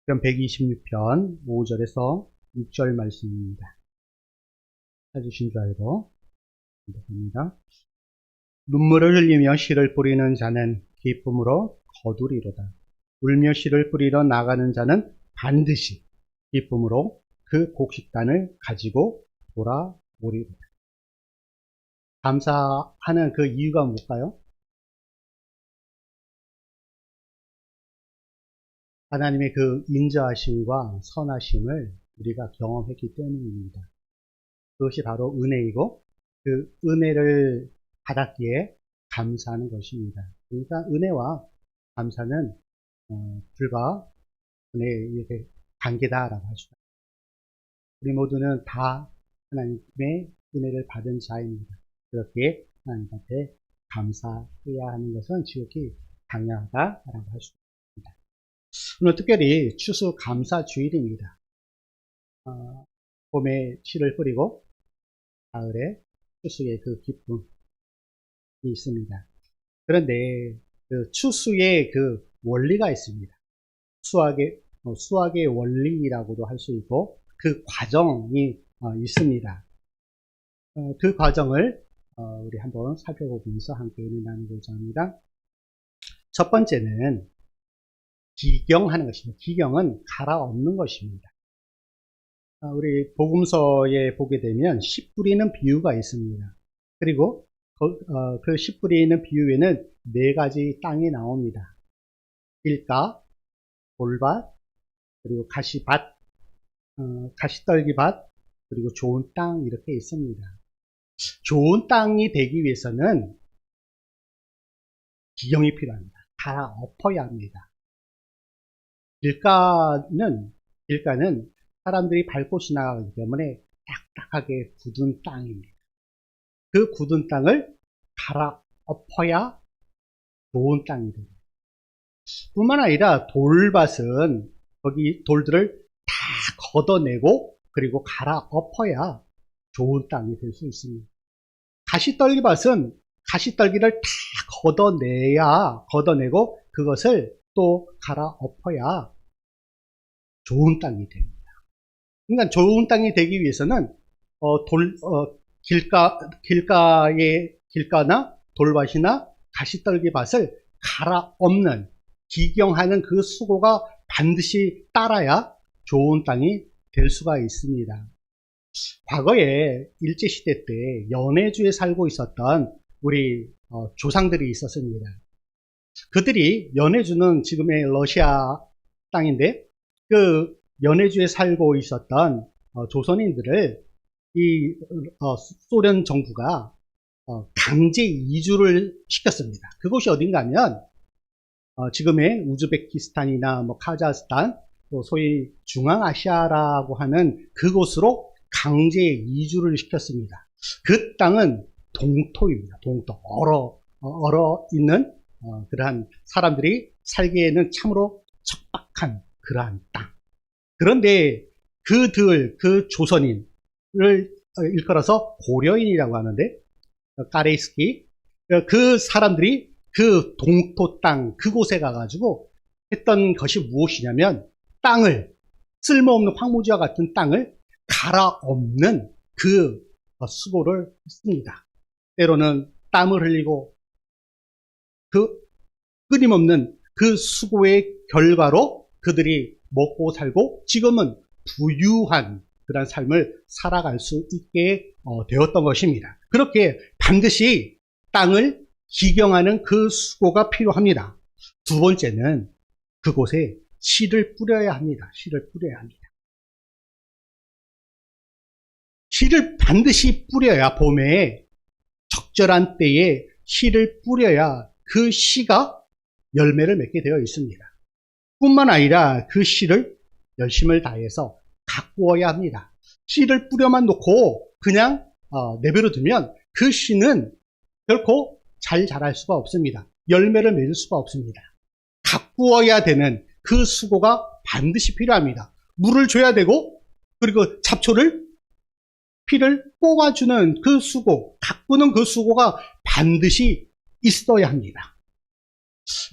그럼 126편 5절에서 6절 말씀입니다. 찾으신 줄 알고 합니다. 눈물을 흘리며 씨를 뿌리는 자는 기쁨으로 거두리로다. 울며 씨를 뿌리러 나가는 자는 반드시 기쁨으로 그 곡식단을 가지고 돌아오리로다. 감사하는 그 이유가 뭘까요? 하나님의 그 인자하심과 선하심을 우리가 경험했기 때문입니다. 그것이 바로 은혜이고 그 은혜를 받았기에 감사하는 것입니다. 그러니까 은혜와 감사는 불과 은혜의 관계다라고 할 수가 있습니다. 우리 모두는 다 하나님의 은혜를 받은 자입니다. 그렇게 하나님 앞에 감사해야 하는 것은 지극히 당연하다라고 할 수 있습니다. 오늘 특별히 추수 감사 주일입니다. 봄에 씨를 뿌리고 가을에 추수의 그 기쁨이 있습니다. 그런데 그 추수의 그 원리가 있습니다. 수학의 원리라고도 할 수 있고 그 과정이 있습니다. 그 과정을 우리 한번 살펴보면서 함께 은혜 나누고자 합니다. 첫 번째는 기경하는 것입니다. 기경은 갈아엎는 것입니다. 우리 복음서에 보게 되면 씨 뿌리는 비유가 있습니다. 그리고 그 씨 뿌리는 비유에는 네 가지 땅이 나옵니다. 길가, 돌밭, 그리고 가시밭, 가시떨기밭, 그리고 좋은 땅 이렇게 있습니다. 좋은 땅이 되기 위해서는 기경이 필요합니다. 갈아엎어야 합니다. 길가는 사람들이 밟고 지나가기 때문에 딱딱하게 굳은 땅입니다. 그 굳은 땅을 갈아엎어야 좋은 땅이 됩니다. 뿐만 아니라 돌밭은 거기 돌들을 다 걷어내고 그리고 갈아엎어야 좋은 땅이 될 수 있습니다. 가시떨기밭은 가시떨기를 다 걷어내고 그것을 또 갈아엎어야 좋은 땅이 됩니다. 그러니까 좋은 땅이 되기 위해서는 길가나 돌밭이나 가시떨기밭을 갈아엎는 기경하는 그 수고가 반드시 따라야 좋은 땅이 될 수가 있습니다. 과거에 일제시대 때 연해주에 살고 있었던 우리 조상들이 있었습니다. 그들이 연해주는 지금의 러시아 땅인데 그 연해주에 살고 있었던 조선인들을 이 소련 정부가 강제 이주를 시켰습니다. 그곳이 어딘가 하면 지금의 우즈베키스탄이나 뭐 카자흐스탄, 또 소위 중앙아시아라고 하는 그곳으로 강제 이주를 시켰습니다. 그 땅은 동토입니다. 동토, 얼어 있는 그러한 사람들이 살기에는 참으로 척박한 그러한 땅. 그런데 그 조선인을 일컬어서 고려인이라고 하는데, 까레이스키, 그 사람들이 그 동토 땅, 그곳에 가가지고 했던 것이 무엇이냐면, 쓸모없는 황무지와 같은 땅을 갈아엎는 그 수고를 했습니다. 때로는 땀을 흘리고, 그 끊임없는 그 수고의 결과로 그들이 먹고 살고 지금은 부유한 그런 삶을 살아갈 수 있게 되었던 것입니다. 그렇게 반드시 땅을 기경하는 그 수고가 필요합니다. 두 번째는 그곳에 씨를 뿌려야 합니다. 씨를 뿌려야 합니다. 씨를 반드시 뿌려야 봄에 적절한 때에 씨를 뿌려야 그 씨가 열매를 맺게 되어 있습니다. 뿐만 아니라 그 씨를 열심을 다해서 가꾸어야 합니다. 씨를 뿌려만 놓고 그냥 내버려 두면 그 씨는 결코 잘 자랄 수가 없습니다. 열매를 맺을 수가 없습니다. 가꾸어야 되는 그 수고가 반드시 필요합니다. 물을 줘야 되고 그리고 피를 뽑아주는 그 수고, 가꾸는 그 수고가 반드시 있어야 합니다.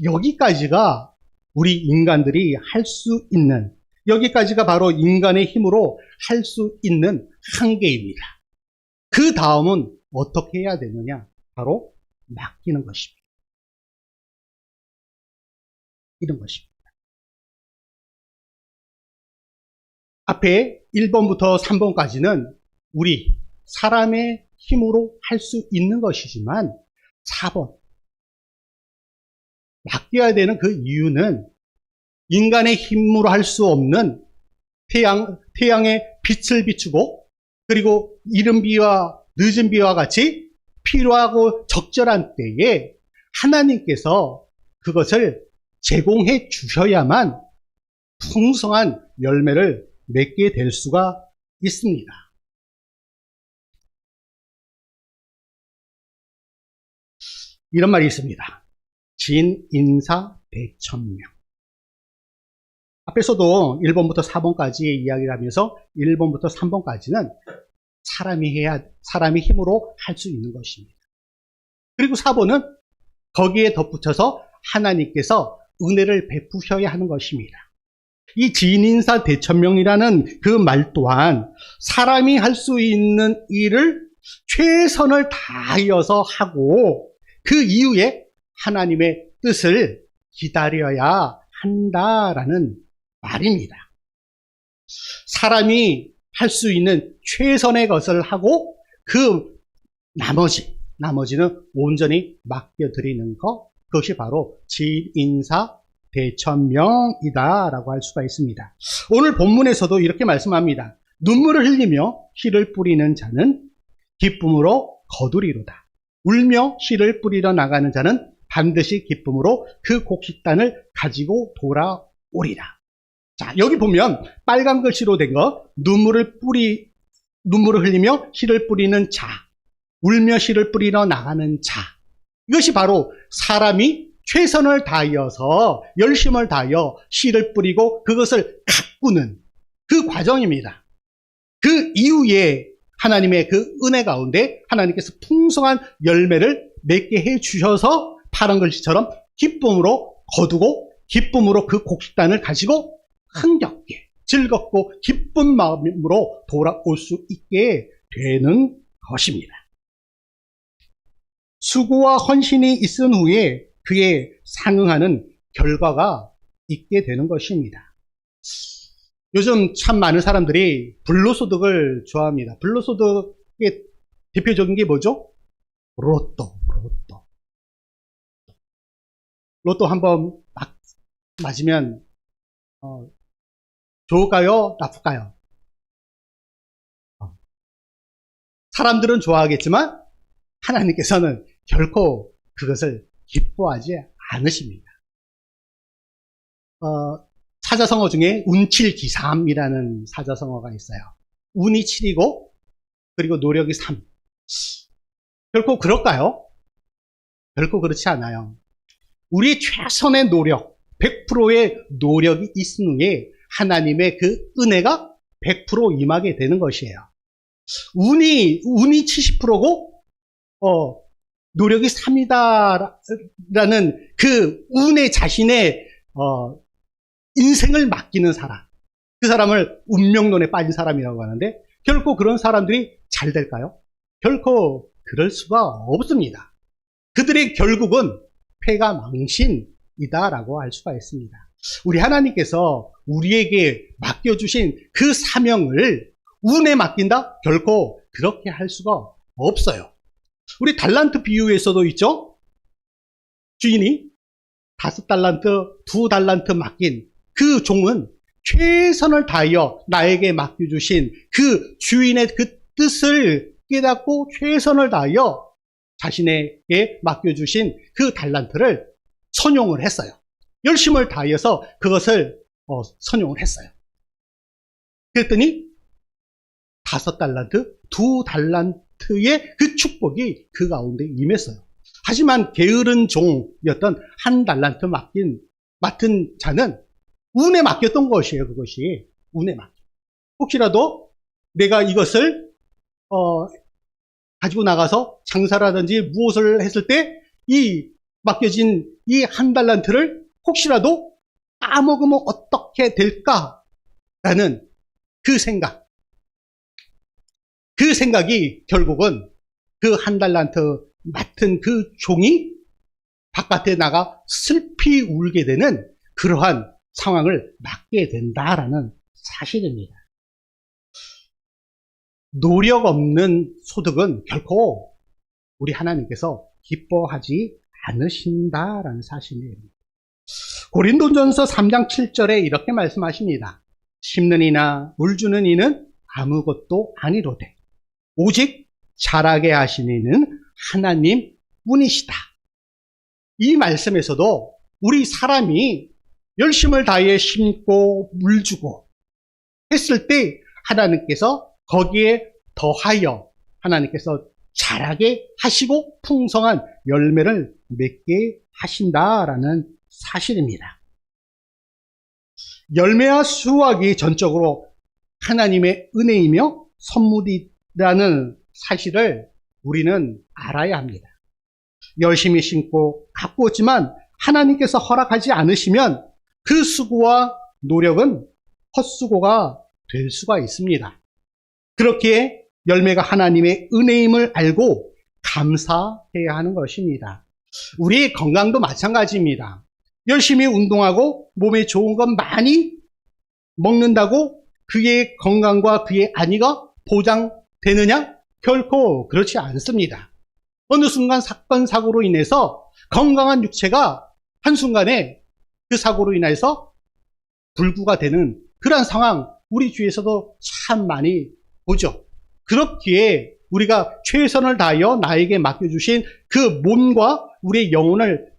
여기까지가 우리 인간들이 할 수 있는 여기까지가 바로 인간의 힘으로 할 수 있는 한계입니다. 그 다음은 어떻게 해야 되느냐? 바로 맡기는 것입니다. 이런 것입니다. 앞에 1번부터 3번까지는 우리 사람의 힘으로 할 수 있는 것이지만 4번 맡겨야 되는 그 이유는 인간의 힘으로 할 수 없는 태양의 빛을 비추고 그리고 이른 비와 늦은 비와 같이 필요하고 적절한 때에 하나님께서 그것을 제공해 주셔야만 풍성한 열매를 맺게 될 수가 있습니다. 이런 말이 있습니다. 진인사 대천명. 앞에서도 1번부터 4번까지 이야기를 하면서 1번부터 3번까지는 사람이 힘으로 할 수 있는 것입니다. 그리고 4번은 거기에 덧붙여서 하나님께서 은혜를 베푸셔야 하는 것입니다. 이 진인사 대천명이라는 그 말 또한 사람이 할 수 있는 일을 최선을 다하여서 하고 그 이후에 하나님의 뜻을 기다려야 한다라는 말입니다. 사람이 할 수 있는 최선의 것을 하고 그 나머지는 온전히 맡겨드리는 것, 그것이 바로 진인사 대천명이다라고 할 수가 있습니다. 오늘 본문에서도 이렇게 말씀합니다. 눈물을 흘리며 씨를 뿌리는 자는 기쁨으로 거두리로다. 울며 씨를 뿌리러 나가는 자는 반드시 기쁨으로 그 곡식단을 가지고 돌아오리라. 자, 여기 보면 빨간 글씨로 된 거, 눈물을 흘리며 씨를 뿌리는 자, 울며 씨를 뿌리러 나가는 자. 이것이 바로 사람이 최선을 다하여서 열심을 다하여 씨를 뿌리고 그것을 가꾸는 그 과정입니다. 그 이후에 하나님의 그 은혜 가운데 하나님께서 풍성한 열매를 맺게 해 주셔서 파란 글씨처럼 기쁨으로 거두고 기쁨으로 그 곡식단을 가지고 흥겹게 즐겁고 기쁜 마음으로 돌아올 수 있게 되는 것입니다. 수고와 헌신이 있은 후에 그에 상응하는 결과가 있게 되는 것입니다. 요즘 참 많은 사람들이 불로소득을 좋아합니다. 불로소득의 대표적인 게 뭐죠? 로또 한번 막 맞으면 좋을까요? 나쁠까요? 사람들은 좋아하겠지만 하나님께서는 결코 그것을 기뻐하지 않으십니다. 사자성어 중에 운칠기삼이라는 사자성어가 있어요. 운이 7이고 그리고 노력이 3. 결코 그럴까요? 결코 그렇지 않아요. 우리의 최선의 노력, 100%의 노력이 있은 후에 하나님의 그 은혜가 100% 임하게 되는 것이에요. 운이 70%고 노력이 3이다라는 그 운에 자신의 인생을 맡기는 사람, 그 사람을 운명론에 빠진 사람이라고 하는데 결코 그런 사람들이 잘 될까요? 결코 그럴 수가 없습니다. 그들의 결국은 패가 망신이다라고 할 수가 있습니다. 우리 하나님께서 우리에게 맡겨주신 그 사명을 운에 맡긴다? 결코 그렇게 할 수가 없어요. 우리 달란트 비유에서도 있죠? 주인이 5달란트, 2달란트 맡긴 그 종은 최선을 다하여 나에게 맡겨주신 그 주인의 그 뜻을 깨닫고 최선을 다하여 자신에게 맡겨주신 그 달란트를 선용을 했어요. 열심을 다하여서 그것을 선용을 했어요. 그랬더니 5달란트, 2달란트의 그 축복이 그 가운데 임했어요. 하지만 게으른 종이었던 1달란트 맡은 자는 운에 맡겼던 것이에요. 그것이 운에 맡겨. 혹시라도 내가 이것을 가지고 나가서 장사라든지 무엇을 했을 때 이 맡겨진 이 1달란트를 혹시라도 까먹으면 어떻게 될까? 라는 그 생각이 결국은 그 한 달란트 맡은 그 종이 바깥에 나가 슬피 울게 되는 그러한 상황을 맞게 된다라는 사실입니다. 노력 없는 소득은 결코 우리 하나님께서 기뻐하지 않으신다라는 사실입니다. 고린도전서 3장 7절에 이렇게 말씀하십니다. 심는 이나 물 주는 이는 아무것도 아니로되 오직 자라게 하시는 이는 하나님 뿐이시다. 이 말씀에서도 우리 사람이 열심을 다해 심고 물 주고 했을 때 하나님께서 거기에 더하여 하나님께서 자라게 하시고 풍성한 열매를 맺게 하신다라는 사실입니다. 열매와 수확이 전적으로 하나님의 은혜이며 선물이라는 사실을 우리는 알아야 합니다. 열심히 심고 가꾸었지만 하나님께서 허락하지 않으시면 그 수고와 노력은 헛수고가 될 수가 있습니다. 그렇기에 열매가 하나님의 은혜임을 알고 감사해야 하는 것입니다. 우리의 건강도 마찬가지입니다. 열심히 운동하고 몸에 좋은 것 많이 먹는다고 그의 건강과 그의 안위가 보장되느냐? 결코 그렇지 않습니다. 어느 순간 사건, 사고로 인해서 건강한 육체가 한순간에 그 사고로 인해서 불구가 되는 그런 상황 우리 주위에서도 참 많이 보죠. 그렇기에 우리가 최선을 다하여 나에게 맡겨주신 그 몸과 우리의 영혼을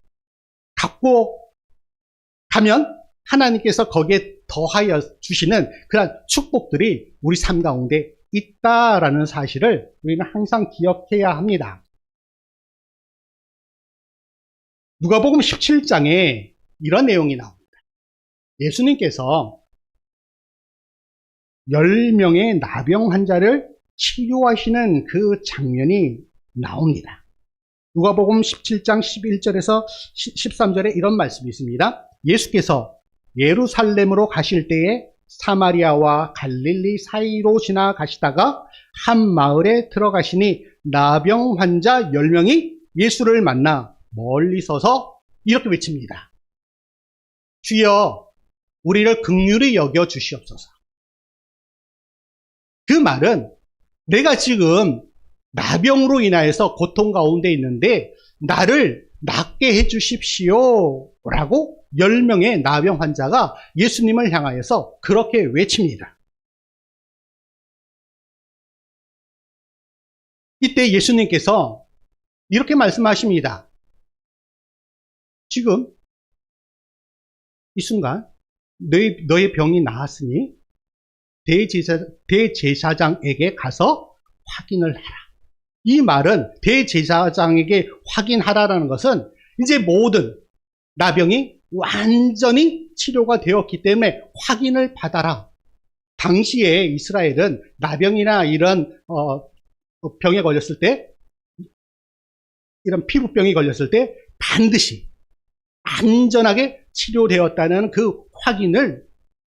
갖고 가면 하나님께서 거기에 더하여 주시는 그런 축복들이 우리 삶 가운데 있다라는 사실을 우리는 항상 기억해야 합니다. 누가복음 17장에 이런 내용이 나옵니다. 예수님께서 10명의 나병 환자를 치료하시는 그 장면이 나옵니다. 누가복음 17장 11절에서 13절에 이런 말씀이 있습니다. 예수께서 예루살렘으로 가실 때에 사마리아와 갈릴리 사이로 지나가시다가 한 마을에 들어가시니 나병 환자 10명이 예수를 만나 멀리 서서 이렇게 외칩니다. 주여 우리를 긍휼히 여겨 주시옵소서. 그 말은 내가 지금 나병으로 인하여서 고통 가운데 있는데 나를 낫게 해 주십시오 라고 10명의 나병 환자가 예수님을 향하여서 그렇게 외칩니다. 이때 예수님께서 이렇게 말씀하십니다. 지금 이 순간 너의 병이 나았으니 대제사장에게 가서 확인을 하라. 이 말은 대제사장에게 확인하라라는 것은 이제 모든 나병이 완전히 치료가 되었기 때문에 확인을 받아라. 당시에 이스라엘은 나병이나 이런 병에 걸렸을 때, 이런 피부병이 걸렸을 때 반드시 안전하게 치료되었다는 그 확인을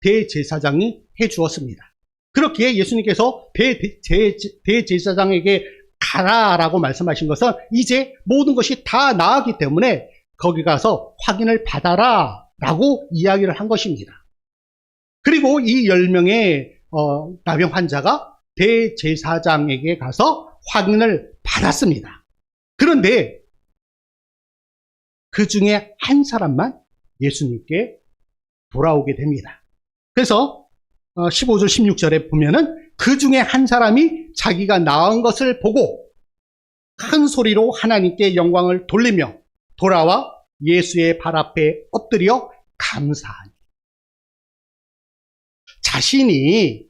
대제사장이 해 주었습니다. 그렇기에 예수님께서 대제사장에게 가라라고 말씀하신 것은 이제 모든 것이 다 나았기 때문에 거기 가서 확인을 받아라 라고 이야기를 한 것입니다. 그리고 이 10명의 나병 환자가 대제사장에게 가서 확인을 받았습니다. 그런데 그 중에 한 사람만 예수님께 돌아오게 됩니다. 그래서 15절 16절에 보면은 그 중에 한 사람이 자기가 나은 것을 보고 큰 소리로 하나님께 영광을 돌리며 돌아와 예수의 발 앞에 엎드려 감사하니 자신이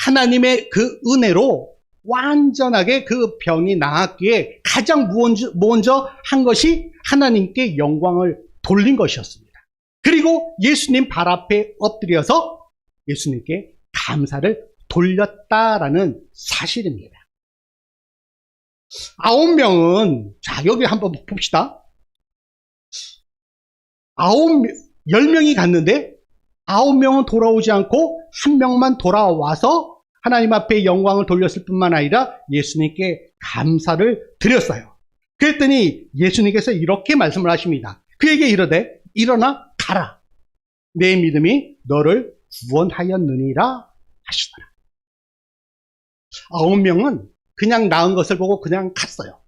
하나님의 그 은혜로 완전하게 그 병이 나았기에 가장 먼저 한 것이 하나님께 영광을 돌린 것이었습니다. 그리고 예수님 발 앞에 엎드려서 예수님께 감사를 돌렸다라는 사실입니다. 9명은, 자, 여기 한번 봅시다. 10명이 갔는데 9명은 돌아오지 않고 1명만 돌아와서 하나님 앞에 영광을 돌렸을 뿐만 아니라 예수님께 감사를 드렸어요. 그랬더니 예수님께서 이렇게 말씀을 하십니다. 그에게 이르되 일어나 가라. 내 믿음이 너를 구원하였느니라 하시더라. 9명은 그냥 나은 것을 보고 그냥 갔어요.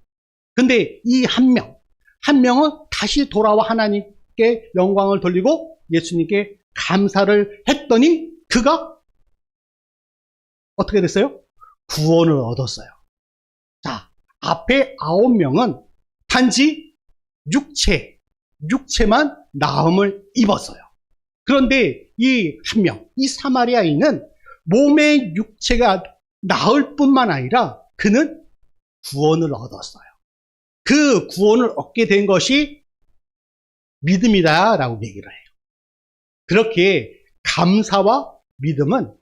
근데 이 한 명은 다시 돌아와 하나님께 영광을 돌리고 예수님께 감사를 했더니 그가 어떻게 됐어요? 구원을 얻었어요. 자, 앞에 9명은 단지 육체만 나음을 입었어요. 그런데 이 한 명, 이 사마리아인은 몸의 육체가 나을 뿐만 아니라 그는 구원을 얻었어요. 그 구원을 얻게 된 것이 믿음이다라고 얘기를 해요. 그렇게 감사와 믿음은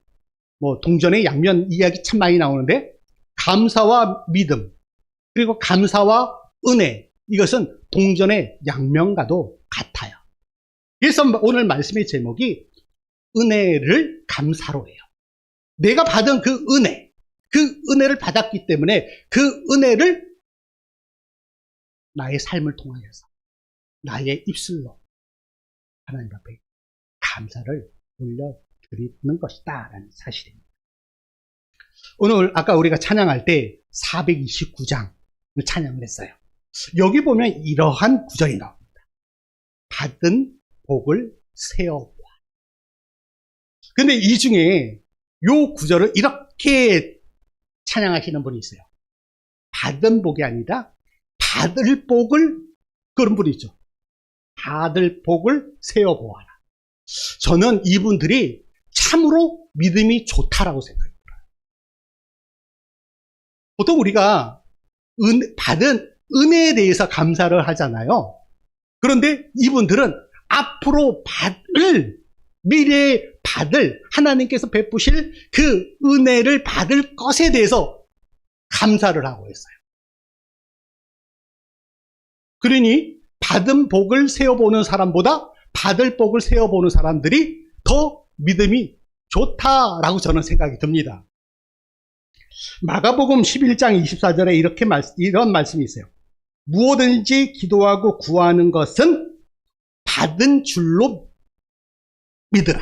뭐 동전의 양면 이야기 참 많이 나오는데 감사와 믿음 그리고 감사와 은혜 이것은 동전의 양면과도 같아요. 그래서 오늘 말씀의 제목이 은혜를 감사로 해요. 내가 받은 그 은혜를 받았기 때문에 그 은혜를 나의 삶을 통하여서 나의 입술로 하나님 앞에 감사를 올려드리는 것이다 라는 사실입니다. 오늘 아까 우리가 찬양할 때 429장을 찬양을 했어요. 여기 보면 이러한 구절이 나옵니다. 받은 복을 세어보아. 근데 이 중에 요 구절을 이렇게 찬양하시는 분이 있어요. 받은 복이 아니라 받을 복을, 그런 분이 있죠. 받을 복을 세어보아라. 저는 이분들이 참으로 믿음이 좋다라고 생각해요. 보통 우리가 받은 은혜에 대해서 감사를 하잖아요. 그런데 이분들은 앞으로 미래에 받을, 하나님께서 베푸실 그 은혜를 받을 것에 대해서 감사를 하고 있어요. 그러니 받은 복을 세어보는 사람보다 받을 복을 세어보는 사람들이 더 믿음이 좋다라고 저는 생각이 듭니다. 마가복음 11장 24절에 이런 말씀이 있어요. 무엇든지 기도하고 구하는 것은 받은 줄로 믿으라.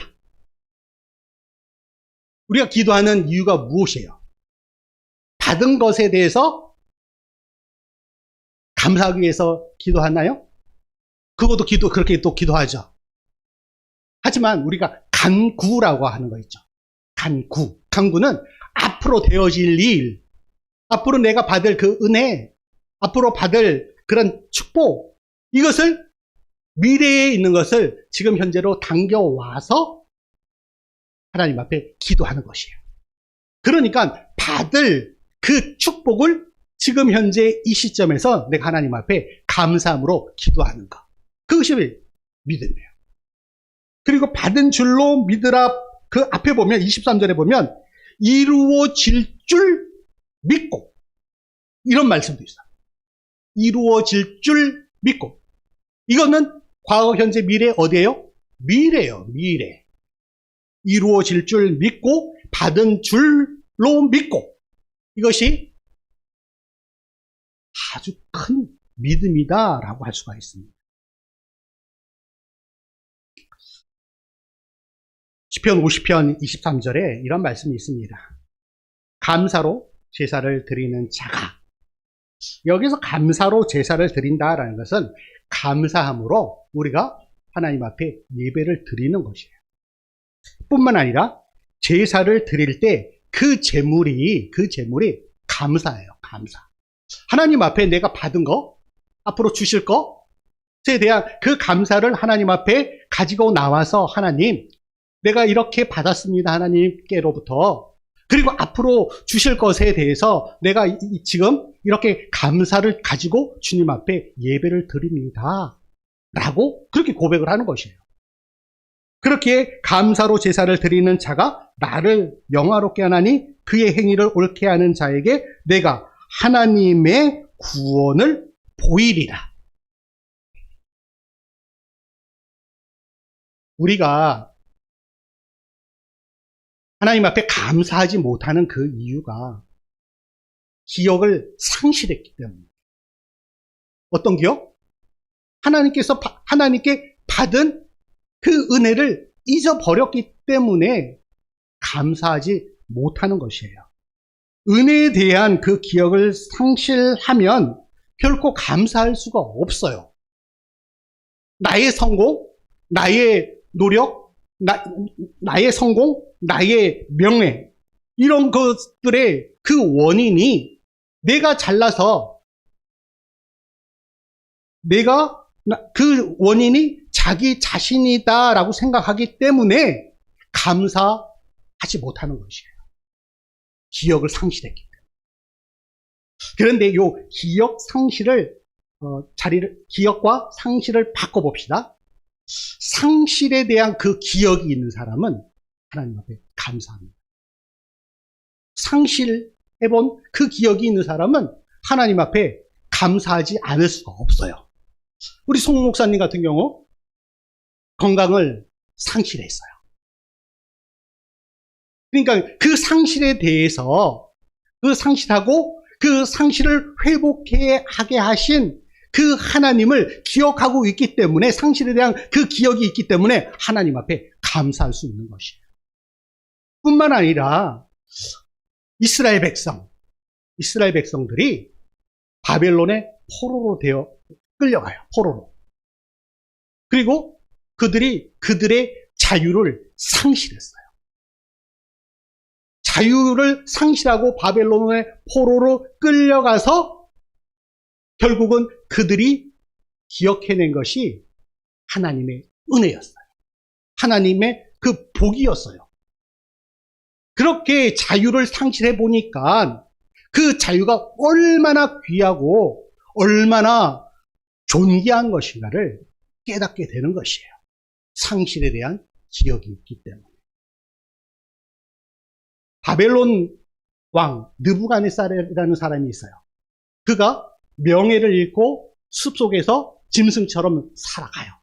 우리가 기도하는 이유가 무엇이에요? 받은 것에 대해서 감사하기 위해서 기도하나요? 그것도 그렇게 또 기도하죠. 하지만 우리가 간구라고 하는 거 있죠. 간구는 앞으로 되어질 일, 앞으로 내가 받을 그 은혜, 앞으로 받을 그런 축복, 이것을 미래에 있는 것을 지금 현재로 당겨와서 하나님 앞에 기도하는 것이에요. 그러니까 받을 그 축복을 지금 현재 이 시점에서 내가 하나님 앞에 감사함으로 기도하는 것. 그것이 믿음이에요. 그리고 받은 줄로 믿으라. 그 앞에 보면 23절에 보면 이루어질 줄 믿고, 이런 말씀도 있어요. 이루어질 줄 믿고. 이거는 과거, 현재, 미래 어디예요? 미래예요. 미래. 이루어질 줄 믿고 받은 줄로 믿고. 이것이 아주 큰 믿음이다라고 할 수가 있습니다. 시편 50편 23절에 이런 말씀이 있습니다. 감사로 제사를 드리는 자가. 여기서 감사로 제사를 드린다라는 것은 감사함으로 우리가 하나님 앞에 예배를 드리는 것이에요. 뿐만 아니라 제사를 드릴 때 그 제물이 감사예요. 감사. 하나님 앞에 내가 받은 거, 앞으로 주실 것에 대한 그 감사를 하나님 앞에 가지고 나와서 하나님, 내가 이렇게 받았습니다. 하나님께로부터. 그리고 앞으로 주실 것에 대해서 내가 지금 이렇게 감사를 가지고 주님 앞에 예배를 드립니다. 라고 그렇게 고백을 하는 것이에요. 그렇게 감사로 제사를 드리는 자가 나를 영화롭게 하나니 그의 행위를 옳게 하는 자에게 내가 하나님의 구원을 보이리라. 우리가 하나님 앞에 감사하지 못하는 그 이유가 기억을 상실했기 때문입니다. 어떤 기억? 하나님께 받은 그 은혜를 잊어버렸기 때문에 감사하지 못하는 것이에요. 은혜에 대한 그 기억을 상실하면 결코 감사할 수가 없어요. 나의 성공, 나의 노력, 나의 성공, 나의 명예, 이런 것들의 그 원인이 내가 잘나서 그 원인이 자기 자신이다라고 생각하기 때문에 감사하지 못하는 것이에요. 기억을 상실했기 때문에. 그런데 요 기억과 상실을 바꿔봅시다. 상실에 대한 그 기억이 있는 사람은 하나님 앞에 감사합니다. 상실해본 그 기억이 있는 사람은 하나님 앞에 감사하지 않을 수가 없어요. 우리 송 목사님 같은 경우 건강을 상실했어요. 그러니까 그 상실에 대해서 그 상실하고 그 상실을 회복하게 하신 그 하나님을 기억하고 있기 때문에, 상실에 대한 그 기억이 있기 때문에 하나님 앞에 감사할 수 있는 것이에요. 뿐만 아니라 이스라엘 백성들이 바벨론의 포로로 끌려가요. 포로로. 그리고 그들의 자유를 상실했어요. 자유를 상실하고 바벨론의 포로로 끌려가서 결국은 그들이 기억해낸 것이 하나님의 은혜였어요. 하나님의 그 복이었어요. 그렇게 자유를 상실해 보니까 그 자유가 얼마나 귀하고 얼마나 존귀한 것인가를 깨닫게 되는 것이에요. 상실에 대한 기억이 있기 때문에. 바벨론 왕 느부갓네살이라는 사람이 있어요. 그가 명예를 잃고 숲속에서 짐승처럼 살아가요.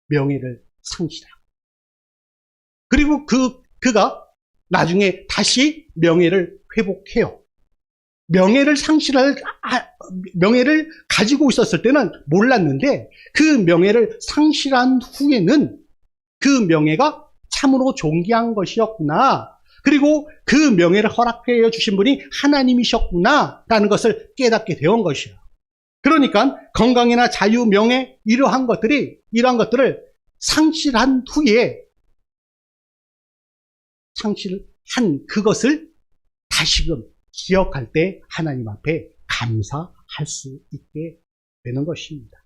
명예를 상실하고. 그리고 그가 나중에 다시 명예를 회복해요. 명예를 가지고 있었을 때는 몰랐는데, 그 명예를 상실한 후에는 그 명예가 참으로 존귀한 것이었구나, 그리고 그 명예를 허락해 주신 분이 하나님이셨구나 라는 것을 깨닫게 되온 것이에요. 그러니까 건강이나 자유, 명예, 이러한 것들을 상실한 후에 상실한 그것을 다시금 기억할 때 하나님 앞에 감사할 수 있게 되는 것입니다.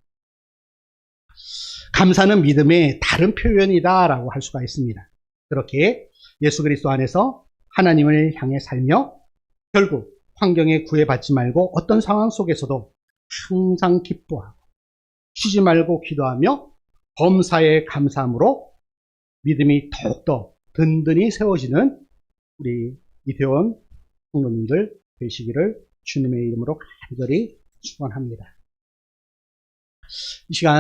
감사는 믿음의 다른 표현이다라고 할 수가 있습니다. 그렇게 예수 그리스도 안에서 하나님을 향해 살며 결국 환경에 구애받지 말고 어떤 상황 속에서도 항상 기뻐하고 쉬지 말고 기도하며 범사에 감사함으로 믿음이 더욱더 든든히 세워지는 우리 이태원 성도님들 되시기를 주님의 이름으로 간절히 축원합니다. 이 시간